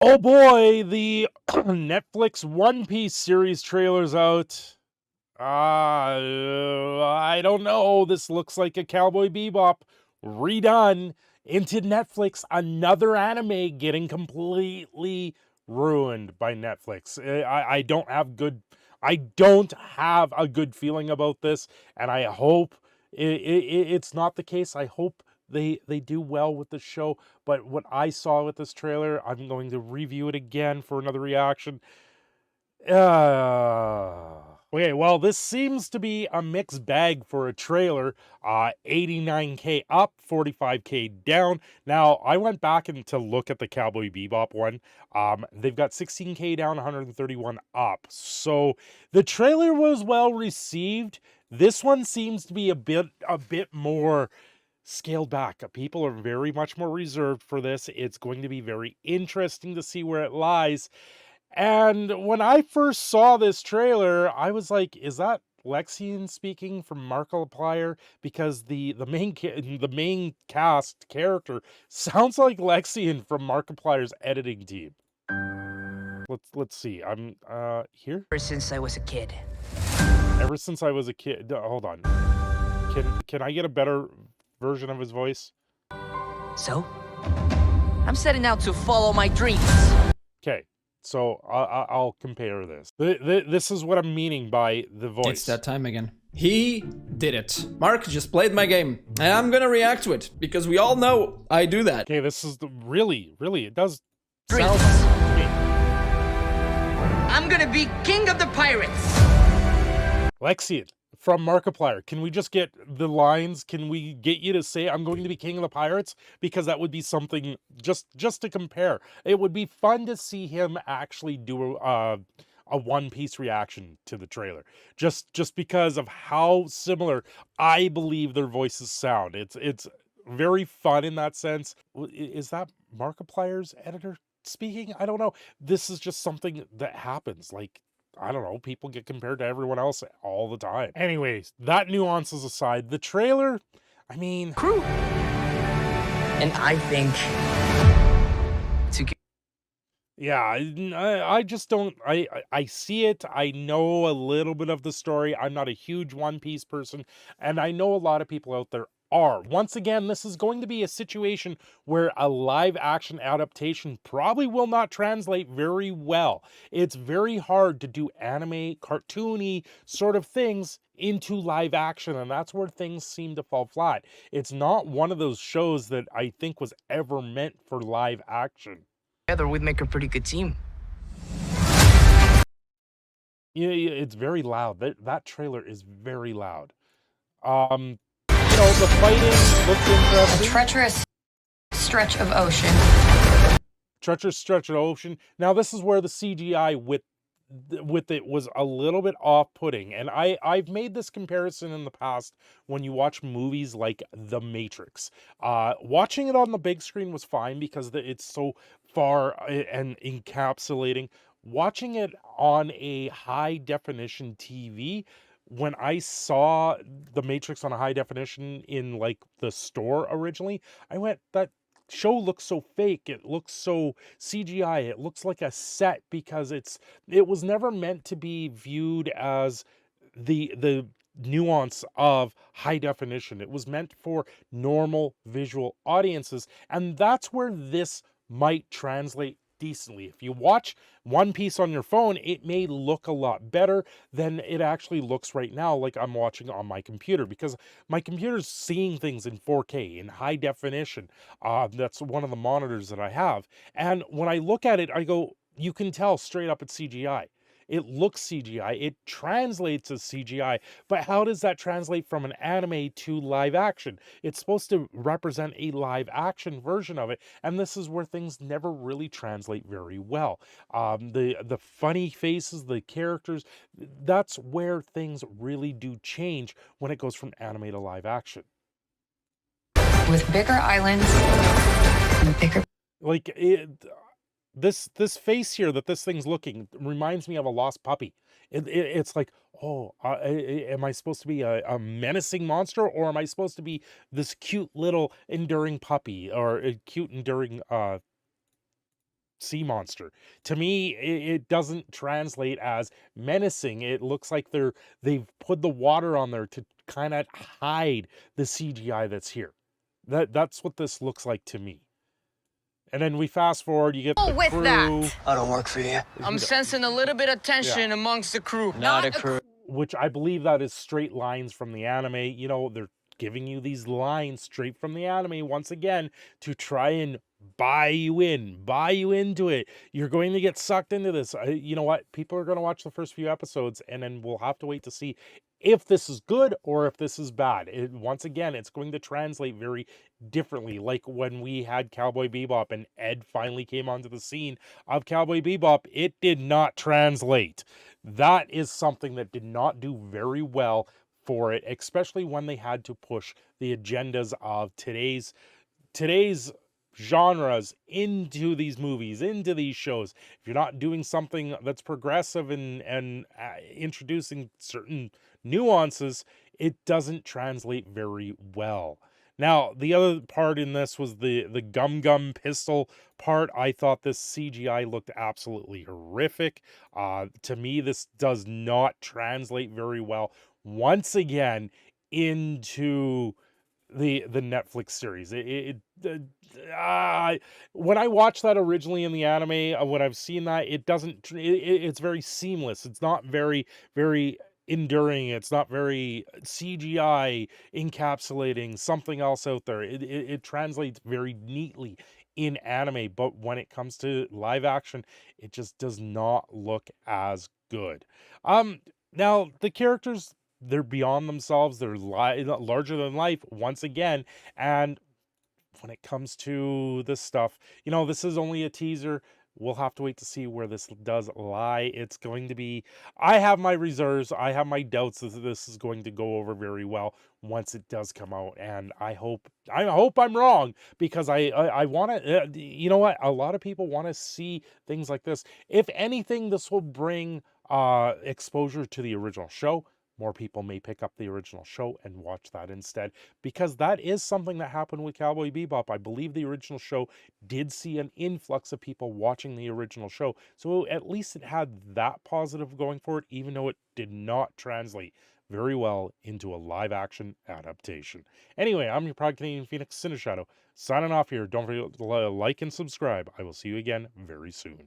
Oh boy, the Netflix One Piece series trailer's out. I don't know. This looks like a Cowboy Bebop redone into Netflix. Another anime getting completely ruined by Netflix. I don't have a good feeling about this, and I hope it's not the case. I hope they do well with the show. But what I saw with this trailer, I'm going to review it again for another reaction. Okay, well, this seems to be a mixed bag for a trailer. 89K up, 45K down. Now, I went back and to look at the Cowboy Bebop one. They've got 16K down, 131 up. So the trailer was well received. This one seems to be a bit more scaled back. People are very much more reserved for this. It's going to be very interesting to see where it lies. And when I first saw this trailer, I was like, is that Lexian speaking from Markiplier? Because the main cast character sounds like Lexian from Markiplier's editing team. Let's see. I'm here. Ever since I was a kid. Ever since I was a kid. Hold on. Can I get a better version of his voice? So, I'm setting out to follow my dreams. Okay. So I'll compare this. This is what I'm meaning by the voice. It's that time again. He did it. Mark just played my game, and I'm gonna react to it because we all know I do that. Okay, this is really, it does Dreams. sound like I'm gonna be king of the pirates. Lexian from Markiplier. Can we just get the lines? Can we get you to say I'm going to be king of the pirates? Because that would be something just to compare. It would be fun to see him actually do a One Piece reaction to the trailer. Just because of how similar I believe their voices sound. It's very fun in that sense. Is that Markiplier's editor speaking? I don't know. This is just something that happens. Like, I don't know, people get compared to everyone else all the time. Anyways, that nuances aside, the trailer, I mean, Crew. And I think to get yeah, I just don't, I see it. I know a little bit of the story. I'm not a huge One Piece person, and I know a lot of people out there are. Once again, this is going to be a situation where a live action adaptation probably will not translate very well. It's very hard to do anime, cartoony sort of things into live action, and that's where things seem to fall flat. It's not one of those shows that I think was ever meant for live action. together, we'd make a pretty good team. Yeah, it's very loud. That trailer is very loud. The fighting looks A interesting. treacherous stretch of ocean. Treacherous stretch of ocean. Now, this is where the CGI with it was a little bit off-putting, and I've made this comparison in the past when you watch movies like The Matrix. Watching it on the big screen was fine because it's so far and encapsulating. Watching it on a high-definition TV, when I saw The Matrix on a high definition in like the store originally, I went, that show looks so fake. It looks so CGI. It looks like a set because it was never meant to be viewed as the nuance of high definition. It was meant for normal visual audiences, and that's where this might translate decently. If you watch One Piece on your phone, it may look a lot better than it actually looks right now, like I'm watching on my computer, because my computer's seeing things in 4K, in high definition. That's one of the monitors that I have. And when I look at it, I go, you can tell straight up it's CGI. It looks CGI. It translates as CGI. But how does that translate from an anime to live action? It's supposed to represent a live action version of it, and this is where things never really translate very well. The funny faces, the characters, that's where things really do change when it goes from anime to live action. With bigger islands and bigger Like this face here that this thing's looking reminds me of a lost puppy. It's like, oh, am I supposed to be a menacing monster, or am I supposed to be this cute little enduring puppy, or a cute enduring sea monster. To me, it doesn't translate as menacing. It looks like they've put the water on there to kind of hide the CGI that's here. That's what this looks like to me. And then we fast forward, you get the with crew. that. I don't work for you. I'm sensing a little bit of tension amongst the crew. Not a crew. Which I believe that is straight lines from the anime. You know, they're giving you these lines straight from the anime once again to try and buy you into it. You're going to get sucked into this. You know what? People are going to watch the first few episodes, and then we'll have to wait to see if this is good or if this is bad. Once again, it's going to translate very differently. Like when we had Cowboy Bebop and Ed finally came onto the scene of Cowboy Bebop, it did not translate. That is something that did not do very well for it, especially when they had to push the agendas of today's genres into these movies, into these shows. If you're not doing something that's progressive and introducing certain nuances, it doesn't translate very well. Now, the other part in this was the Gum Gum pistol part. I thought this CGI looked absolutely horrific. To me, this does not translate very well, once again, into the Netflix series. When I watched that originally in the anime, when I've seen that, it doesn't. It's very seamless. It's not very enduring. It's not very CGI encapsulating something else out there. It translates very neatly in anime, but when it comes to live action, it just does not look as good. Now the characters, they're beyond themselves. They're larger than life once again, and when it comes to this stuff, you know, this is only a teaser. We'll have to wait to see where this does lie. It's going to be, I have my reserves, I have my doubts that this is going to go over very well once it does come out, and I hope I'm wrong, because I want to, you know what, a lot of people want to see things like this. If anything, this will bring exposure to the original show. More people may pick up the original show and watch that instead, because that is something that happened with Cowboy Bebop. I believe the original show did see an influx of people watching the original show, so at least it had that positive going for it, even though it did not translate very well into a live action adaptation. Anyway, I'm your Proud Canadian Phoenix, Cindershadow, signing off here. Don't forget to like and subscribe. I will see you again very soon.